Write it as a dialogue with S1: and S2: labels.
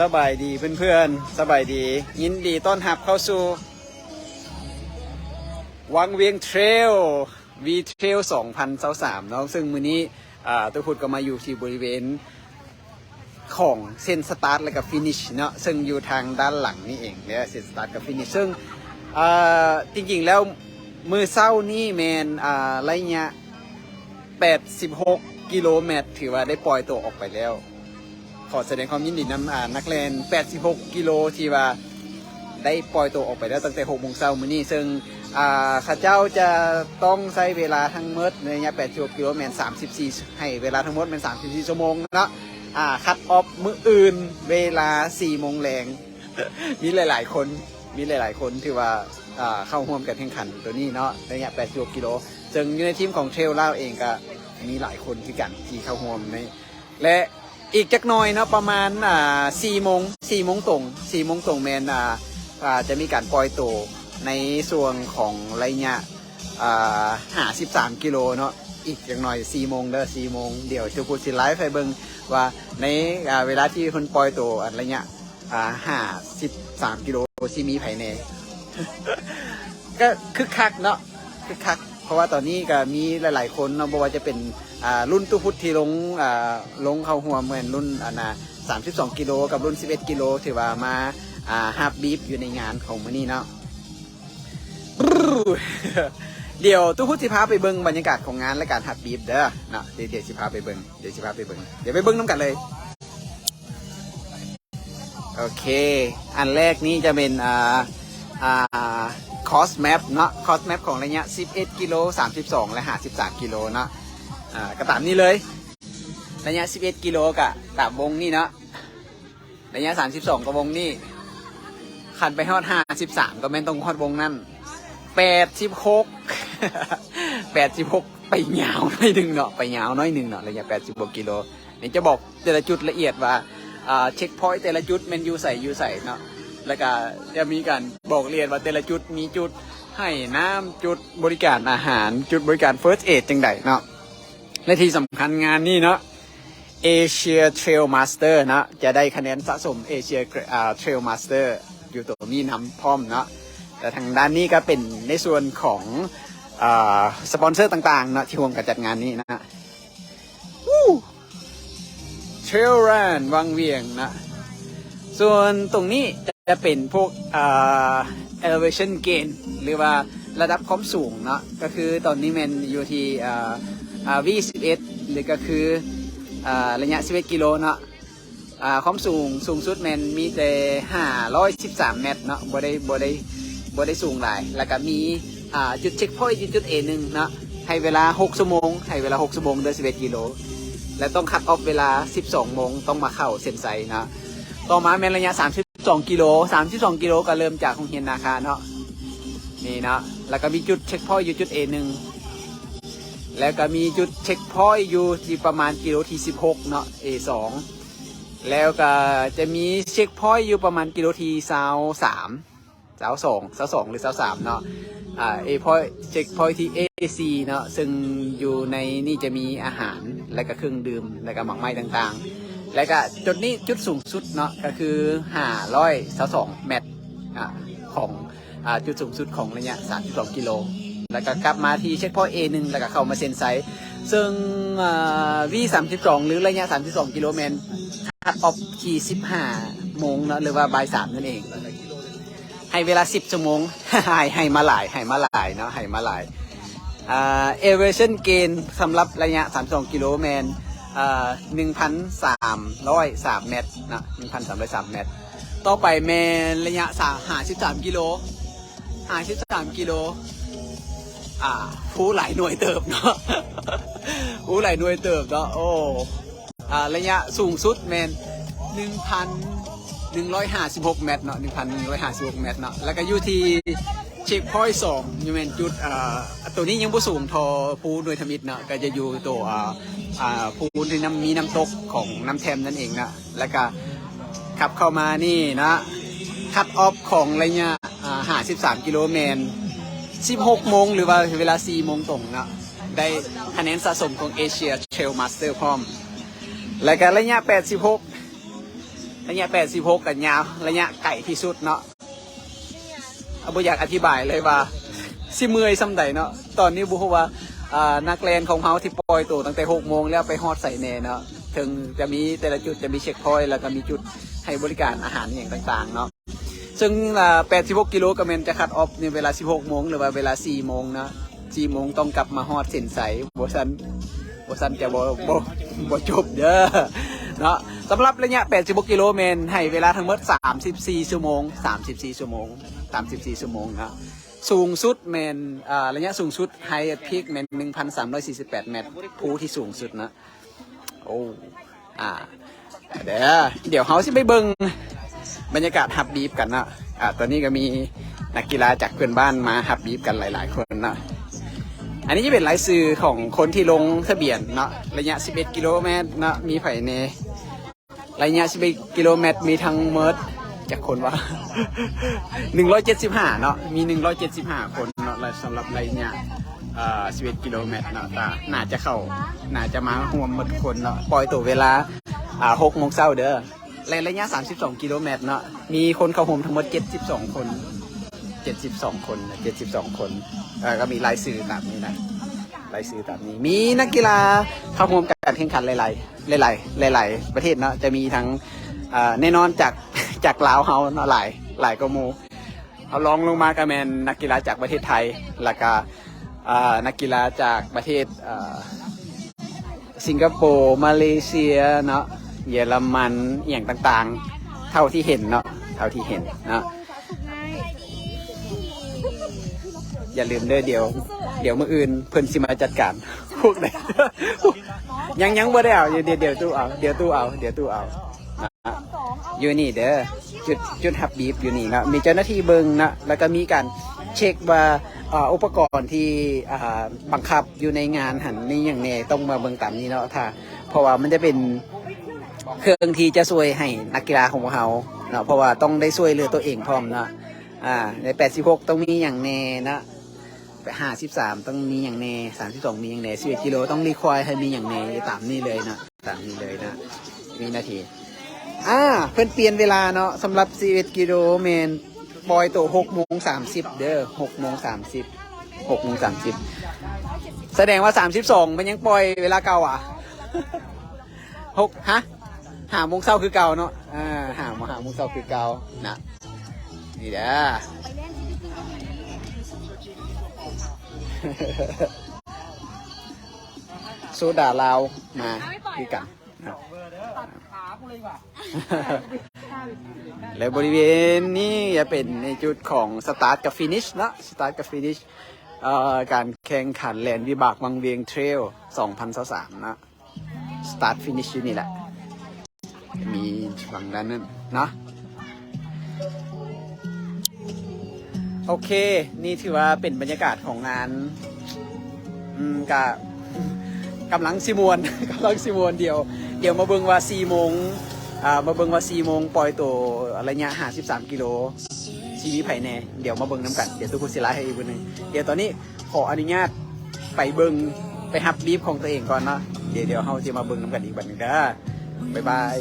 S1: สบายดีเพื่อนๆสบายดียินดีต้อนรับเข้าสู่วังเวียงเทรลวีเทรล2023เนาะซึ่งมื้อนี้ตัวพูดก็มาอยู่ที่บริเวณของเส้นสตาร์ทและกับฟินิชเนาะซึ่งอยู่ทางด้านหลังนี่เองเนี่ยเส้นสตาร์ทกับฟินิชซึ่งจริงๆแล้วมือเศร้านี่แมนระยะ86กิโลเมตรถือว่าได้ปล่อยตัวออกไปแล้วขอแสดงความยินดีนำนักเรียน86กิโลที่ว่าได้ปล่อยตัวออกไปแล้วตั้งแต่6 โมงเช้ามื้อนี้ซึ่งข้าเจ้าจะต้องใช้เวลาทั้งหมดในระยะ86กิโลเมตร34ให้เวลาทั้งหมดเป็น34ชั่วโมงเนาะคัดออฟมื้ออื่นเวลา4 โมงแรง มีหลายๆคนที่ว่าเข้าร่วมกันแข่งขันตัวนี้เนาะระยะ86กิโลซึ่งอยู่ในทีมของเทรลล่าเองก็มีหลายคนที่กันที่เข้าร่วมในและอีกจักหน่อยเนาะประมาณ4 โมงตรงแมนจะมีการปล่อยตัวในส่วนของระยะ53กิโลเนาะอีกจักหน่อย4 โมง4 โมงเดี๋ยวจะพูดสิไลฟ์ให้เบิ่งว่าในเวลาที่คนปล่อยตัวระยะ53กิโลที่มีภายใน ก็คึกคักเนาะคึกคักเพราะว่าตอนนี้ก็มีหลายๆคนเนาะบ่ว่าจะเป็นรุ่นตู้พุทธที่ลงเข้าหัวเหมือนรุ่น32กิโลกับรุ่น11กิโลถือว่ามาฮาร์ปบีฟอยู่ในงานของมื้อนี้เนาะ เดี๋ยวตู้พุทธสิพาไปเบิ่งบรรยากาศของงานและการฮาร์ปบีฟเด้อเนาะเดี๋ยวสิพาไปเบิ่งเดี๋ยวไปเบิ่งน้ำกันเลยโอเคอันแรกนี้จะเป็นคอสแมปเนาะคอสแมปของระยะ11กิโล32และ53กิโลเนาะก็ตามนี้เลยระยะ11กิโลกับตามวงนี่เนาะระยะ32กับวงนี่ขันไปฮอด53ก็แม่นตรงฮอดวงนั่น86 ไปยาวน้อยนึงเนาะระยะ86กิโลนี่จะบอกแต่ละจุดละเอียดว่าเช็คพอยต์แต่ละจุดแม่นอยู่ใส่เนาะแล้วก็จะมีการบอกเรียนว่าแต่ละจุดมีจุดให้น้ำจุดบริการอาหารจุดบริการ First Aid จังใดเนาะและที่สำคัญงานนี้เนาะ Asia Trail Master นะจะได้คะแนนสะสม Asia Trail Master อยู่ตัวนี้นำพร้อมเนาะแต่ทางด้านนี้ก็เป็นในส่วนของสปอนเซอร์ต่างๆเนาะที่ร่วมกันจัดงานนี้นะ Trail Run วังเวียงนะส่วนตรงนี้จะเป็นพวกelevation gain หรือว่าระดับความสูงเนาะก็คือตอนนี้มันอยู่ที่V11 หรือก็คือระยะ11กิโลเนาะความสูงสุดมันมีแต่513เมตรเนาะบ่ได้สูงหลายแล้วก็มีจุดเช็คพอยต์จุด A1 เนาะให้เวลา6 ชั่วโมงเดิน11กิโลและต้องคัดออฟเวลา12 โมงต้องมาเข้าเส้นชัยเนาะต่อมาเป็นระยะ32กิโลก็เริ่มจากโรงเรียนนาคาเนาะนี่เนาะแล้วก็มีจุดเช็คพอยต์อยู่จุด A1 แล้วก็มีจุดเช็คพอยต์อยู่ที่ประมาณกิโลที่16เนาะ A2 แล้วก็จะมีเช็คพอยต์อยู่ประมาณกิโลที่23หรือ23เนาะA point เช็คพอยต์ที่ AC เนาะซึ่งอยู่ในนี่จะมีอาหารและก็เครื่องดื่มและก็หมักไม้ต่างๆแล้วก็จุดนี้จุดสูงสุดเนาะก็คือ522เมตรของจุดสูงสุดของระยะ32กิโลแล้วก็กลับมาที่เช็คพอยต์ A1 แล้วก็เข้ามาเซ็นไซส์ซึ่งV32 หรือระยะ32กิโลเมตรคัดออฟที่15 โมงเนาะหรือว่าบ่าย 3นั่นเองให้เวลา10 ชั่วโมง ให้มาหลายเนาะelevation gain สำหรับระยะ32กิโลเมตร1,303 เมตรนะ1,303 เมตรต่อไปแมนระยะ53กิโลผู้หลายหน่วยเติบเนาะ โอ้ระยะสูงสุดแมน1,156 เมตรเนาะ1,156 เมตรเนาะแล้วก็อยู่ที่เช็คพอยต์2อยู่แมนจุดตัวนี้ยังบ่สูงทอภูหน่วยธมิตรเนาะก็จะอยู่ตัวภูที่มีน้ำตกของน้ำแทมนั่นเองนะแล้วก็ขับเข้ามานี่นะคัตออฟของระยะ53กิโลเมตร16 โมงหรือว่าเวลา4 โมงตรงนะได้คะแนนสะสมของ Asia Trail Master พร้อมและก็ระยะ86 ระยะ86กันยาวระยะไก่ที่สุดเนาะบ่อยากอธิบายเลยว่าสิเมื่อยซ้ำใดเนาะตอนนี้บุว่านักแลนของเฮาที่ปล่อยตัวตั้งแต่6 โมงแล้วไปฮอดใส่แน่เนาะถึงจะมีแต่ละจุดจะมีเช็คพอยต์แล้วก็มีจุดให้บริการอาหารอย่างต่างๆเนาะซึ่ง86 กิโลก็แม่นจะคัดออฟในเวลา16 โมงหรือว่าเวลา4 โมงนะ4 โมงต้องกลับมาฮอดเส้นใสบ่ซันจะบ่จบเด้อเนาะสำหรับระยะ86 กิโลเมตรให้เวลาทั้งหมด34 ชั่วโมง34 ชั่วโมง34 ชั่วโมงนะสูงสุดเมนระยะสูงสุดไฮพีคเมน 1,348 เมตรภูที่สูงสุดนะโอ้เดี๋ยวเขาสิไปเบิ่งบรรยากาศฮับบีฟกันนะตอนนี้ก็มีนักกีฬาจากเพื่อนบ้านมาฮับบีฟกันหลายๆคนนะอันนี้จะเป็นรายชื่อของคนที่ลงทะเบียนเนาะระยะ11 กิโลเมตรนะมีไผ่เนระยะ11 กิโลเมตรมีทั้งหมดจากคนว่า175เนาะมี175คนเนาะสำหรับระยะ11 กิโลเมตรเนาะน่าจะมาร่วมหมดคนเนาะปล่อยตัวเวลา6 โมงเช้าเด้อระยะ32 กิโลเมตรเนาะมีคนเข้าร่วมทั้งหมด72 คนก็มีรายชื่อตามนี้นะรายชื่อตามนี้มีนักกีฬาเข้าร่วมการแข่งขันหลายประเทศเนาะจะมีทั้งแน่นอนจากลาวเฮาเนาะหลายกว่าหมู่เอาลองลงมาก็แม่นนักกีฬาจากประเทศไทยแล้วก็นักกีฬาจากประเทศสิงคโปร์มาเลเซียเนาะเยอรมันอย่างต่างๆเท่าที่เห็นเนาะอย่าลืมเด้อเดี๋ยวมื้ออื่นเพิ่นสิมาจัดการพวกไหนยังบ่ได้เอาเดี๋ยวตู้เอาอยู่นี่เด้อจุดฮับบีฟอยู่นี่นะมีเจ้าหน้าที่เบิ่งนะแล้วก็มีการเช็คว่าอุปกรณ์ที่บังคับอยู่ในงานหันนี่อย่างแน่ต้องมาเบิ่งตามนี้เนาะเพราะว่ามันจะเป็นเครื่องที่จะช่วยให้นักกีฬาของพวกเราเนาะเพราะว่าต้องได้ช่วยเหลือตัวเองพร้อมเนาะใน86ต้องมีอย่างแน่นะ53ต้องมีอย่างแน่32มีอย่างแน่11 กิโลต้องรีควายให้มีอย่างแน่ตามนี้เลยนะมีนาทีเพิ่นเปลี่ยนเวลาเนาะสำหรับ11 กิโลเมตรปล่อยตัว6 โมง 30เด้อ6 โมง 30แสดงว่า32มันยังปล่อยเวลาเก่า5 โมงเช้าคือเก่าเนาะ5 โมงเช้าคือเก่านะนี่เด้อโซดาลาวมาด้วยกันแล้วบริเวณนี้จะเป็นในจุดของสตาร์ทกับฟินิชนะการแข่งขันแลนด์วิบากวังเวียงเทรล2023นะสตาร์ทฟินิชอยู่นี่แหละมีฝั่งด้านนั้นเนาะโอเคนี่ถือว่าเป็นบรรยากาศของงานกำลังซิมวนเดี๋ยวมาเบิ่งว่า4 โมงปล่อยตัวระยะ53 กิโลชีวิตไผ่แน่เดี๋ยวมาเบิ่งน้ำกันเดี๋ยวทุกคนสิไลฟ์ให้อีกวันนึงเดี๋ยวตอนนี้ขออนุญาตไปเบิ่งไปฮับบีฟของตัวเองก่อนเนาะเดี๋ยวเฮาจะมาเบิ่งน้ำกันอีกวันนึงเด้อบ๊ายบาย